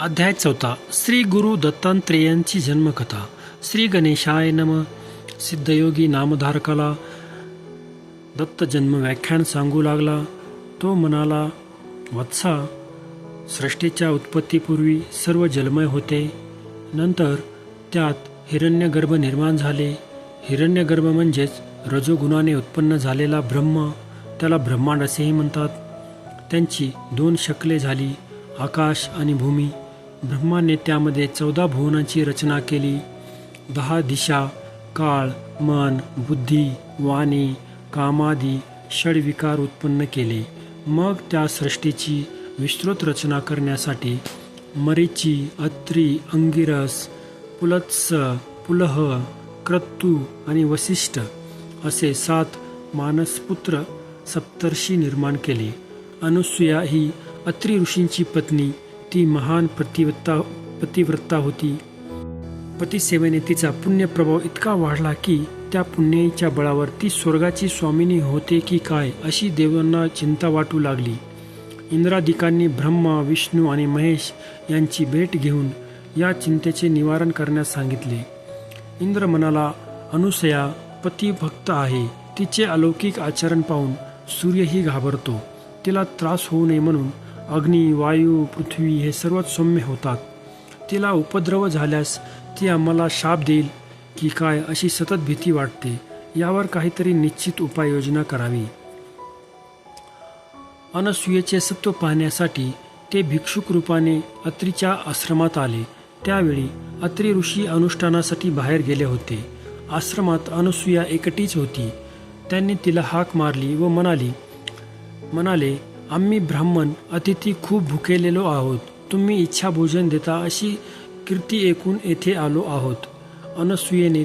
अध्याय 4 श्री गुरु दत्तात्रेयांची जन्मकथा. श्री गणेशाय नम. सिद्धयोगी नामधारकाला दत्त जन्म व्याख्यान सांगू लागला. तो म्हणाला, वत्सा, सृष्टीच्या उत्पत्तीपूर्वी सर्व जलमय होते. नंतर त्यात हिरण्यगर्भ निर्माण झाले. हिरण्यगर्भ म्हणजेच रजोगुणाने उत्पन्न झालेला ब्रह्म, त्याला ब्रह्मांड असेही म्हणतात. त्यांची 2 शकले झाली, आकाश आणि भूमी. ब्रह्माने त्यामध्ये 14 भुवनांची रचना केली. 10 दिशा, काळ, मन, बुद्धी, वाणी, कामादी षडविकार उत्पन्न केले. मग त्या सृष्टीची विस्तृत रचना करण्यासाठी मरीची, अत्री, अंगिरस, पुलत्स, पुलह, क्रतू आणि वसिष्ठ असे 7 मानसपुत्र सप्तर्षी निर्माण केले. अनुसूया ही अत्री ऋषींची पत्नी. ती महान पतिव्रता होती. पतिसेवेने तिचा पुण्यप्रभाव इतका वाढला की त्या पुण्याईच्या बळावर ती स्वर्गाची स्वामिनी होते की काय अशी देवांना चिंता वाटू लागली. इंद्रादिकांनी ब्रह्मा, विष्णू आणि महेश यांची भेट घेऊन या चिंतेचे निवारण करण्यास सांगितले. इंद्र म्हणाला, अनुसया पतिभक्त आहे. तिचे अलौकिक आचरण पाहून सूर्यही घाबरतो. तिला त्रास होऊ नये म्हणून अग्नी, वायू, पृथ्वी हे सर्वात सौम्य होतात. तिला उपद्रव झाल्यास ती आम्हाला शाप देईल की काय अशी सतत भीती वाटते. यावर काहीतरी निश्चित उपाययोजना करावी. अनसूयेचे सत्व पाहण्यासाठी ते भिक्षुक रूपाने अत्रीच्या आश्रमात आले. त्यावेळी अत्री ऋषी अनुष्ठानासाठी बाहेर गेले होते. आश्रमात अनसूया एकटीच होती. त्यांनी तिला हाक मारली व म्हणाले, आम्ही ब्राह्मण अतिथी खूप भुकेलेलो आहोत. तुम्ही इच्छा भोजन देता अशी कीर्ती ऐकून येथे आलो आहोत. अनसूयेने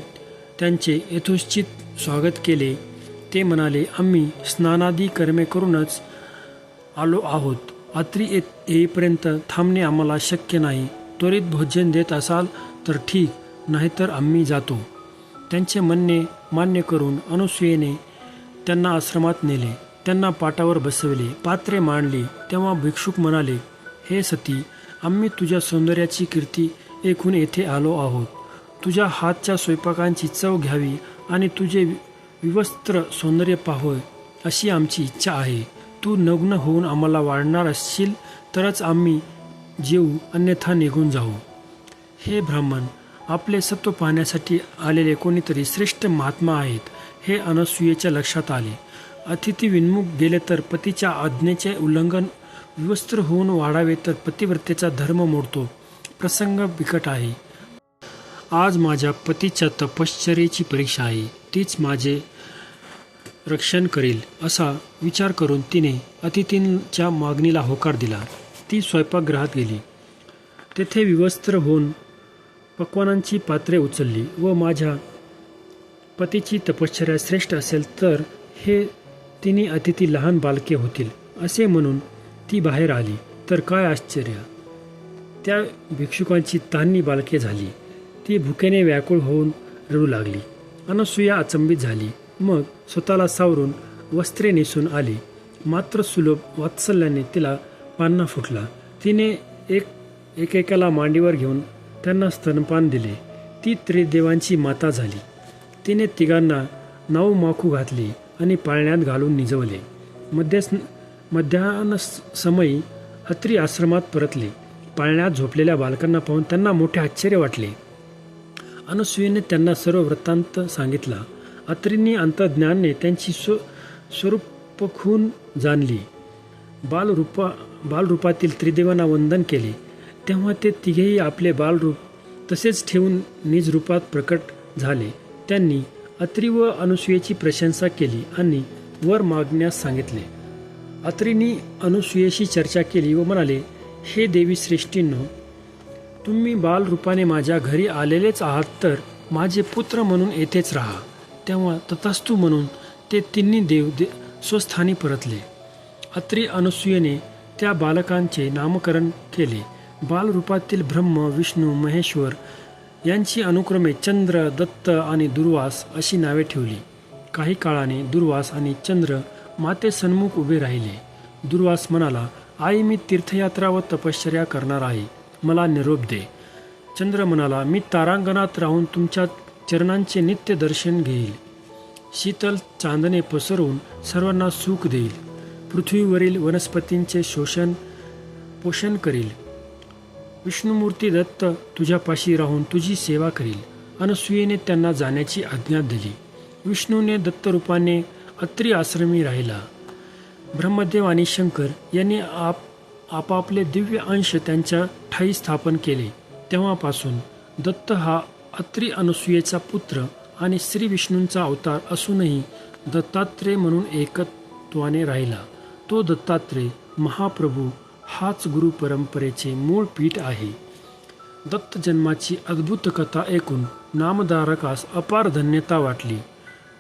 त्यांचे यथोचित स्वागत केले. ते म्हणाले, आम्ही स्नानादी कर्मे करूनच आलो आहोत. अत्री येईपर्यंत थांबणे आम्हाला शक्य नाही. त्वरित भोजन देत असाल तर ठीक, नाहीतर आम्ही जातो. त्यांचे म्हणणे मान्य करून अनसूयेने त्यांना आश्रमात नेले. त्यांना पाटावर बसवले, पात्रे मांडली. तेव्हा भिक्षुक म्हणाले, हे सती, आम्ही तुझ्या सौंदर्याची कीर्ती ऐकून येथे आलो आहोत. तुझ्या हातच्या स्वयंपाकांची चव घ्यावी आणि तुझे विवस्त्र सौंदर्य पाहावे अशी आमची इच्छा आहे. तू नग्न होऊन आम्हाला वाढणार असशील तरच आम्ही जेऊ, अन्यथा निघून जाऊ. हे ब्राह्मण, आपले सत्व पाहण्यासाठी आलेले कोणीतरी श्रेष्ठ महात्मा आहेत हे अनसूयेच्या लक्षात आले. अतिथी विन्मुख गेले तर पतीच्या आज्ञेचे उल्लंघन, विवस्त्र होऊन वाढावे तर पतिव्रतेचा धर्म मोडतो. प्रसंग बिकट आहे. आज माझ्या पतीच्या तपश्चर्येची परीक्षा आहे. तीच माझे रक्षण करेल असा विचार करून तिने अतिथींच्या मागणीला होकार दिला. ती स्वयंपाकगृहात गेली. तेथे विवस्त्र होऊन पक्वानांची पात्रे उचलली व माझ्या पतीची तपश्चर्या श्रेष्ठ असेल तर हे तिन्ही अतिथी लहान बालके होतील असे म्हणून ती बाहेर आली तर काय आश्चर्य! त्या भिक्षुकांची तहानी बालके झाली. ती भुकेने व्याकुळ होऊन रडू लागली. अनसूया अचंबित झाली. मग स्वतःला सावरून वस्त्रे नेसून आली. मात्र सुलभ वात्सल्याने तिला पान्हा फुटला. तिने एकेकाला मांडीवर घेऊन त्यांना स्तनपान दिले. ती त्रिदेवांची माता झाली. तिने तिघांना नाऊ माखू घातली आणि पाळण्यात घालून निजवले. मध्यान्ह समयी अत्री आश्रमात परतले. पाळण्यात झोपलेल्या बालकांना पाहून त्यांना मोठे आश्चर्य वाटले. अनसूयेने त्यांना सर्व वृत्तांत सांगितला. अत्रींनी अंतर्ज्ञानाने त्यांची स्वरूपखून जाणली. बालरूपातील त्रिदेवांना वंदन केले. तेव्हा ते तिघेही आपले बालरूप तसेच ठेवून निज रूपात प्रकट झाले. त्यांनी अत्री व अनसूयेची प्रशंसा केली आणि वर मागण्यास सांगितले. अत्रींनी अनसूयेशी चर्चा केली व म्हणाले, हे देवी श्रेष्ठींनो, तुम्ही बालरूपाने माझ्या घरी आलेलेच आहात तर माझे पुत्र म्हणून येथेच राहा. तेव्हा तथास्तु म्हणून ते तिन्ही देव स्वस्थानी परतले. अत्री अनसूयेने त्या बालकांचे नामकरण केले. बालरूपातील ब्रह्म, विष्णू, महेश्वर यांची अनुक्रमे चंद्र, दत्त आणि दुर्वास अशी नावे ठेवली. काही काळाने दुर्वास आणि चंद्र मातेसन्मुख उभे राहिले. दुर्वास म्हणाला, आई, मी तीर्थयात्रा व तपश्चर्या करणार आहे. मला निरोप दे. चंद्र म्हणाला, मी तारांगणात राहून तुमच्या चरणांचे नित्य दर्शन घेईल. शीतल चांदणे पसरवून सर्वांना सुख देईल. पृथ्वीवरील वनस्पतींचे पोषण करील. विष्णुमूर्ती दत्त तुझ्यापाशी राहून तुझी सेवा करील. अनसूयेने त्यांना जाण्याची आज्ञा दिली. विष्णूने दत्तरूपाने अत्री आश्रमी राहिला. ब्रह्मदेव आणि शंकर यांनी आपापले दिव्य अंश त्यांच्या ठायी स्थापन केले. तेव्हापासून दत्त हा अत्री अनसूयेचा पुत्र आणि श्री विष्णूंचा अवतार असूनही दत्तात्रेय म्हणून एकत्वाने राहिला. तो दत्तात्रेय महाप्रभू हाच गुरु परंपरेचे मूळ पीठ आहे. दत्त जन्माची अद्भुत कथा ऐकून नामधारकास अपार धन्यता वाटली.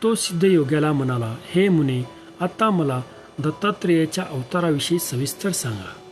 तो सिद्धयोग्याला म्हणाला, हे मुने, आता मला दत्तात्रेयाच्या अवताराविषयी सविस्तर सांगा.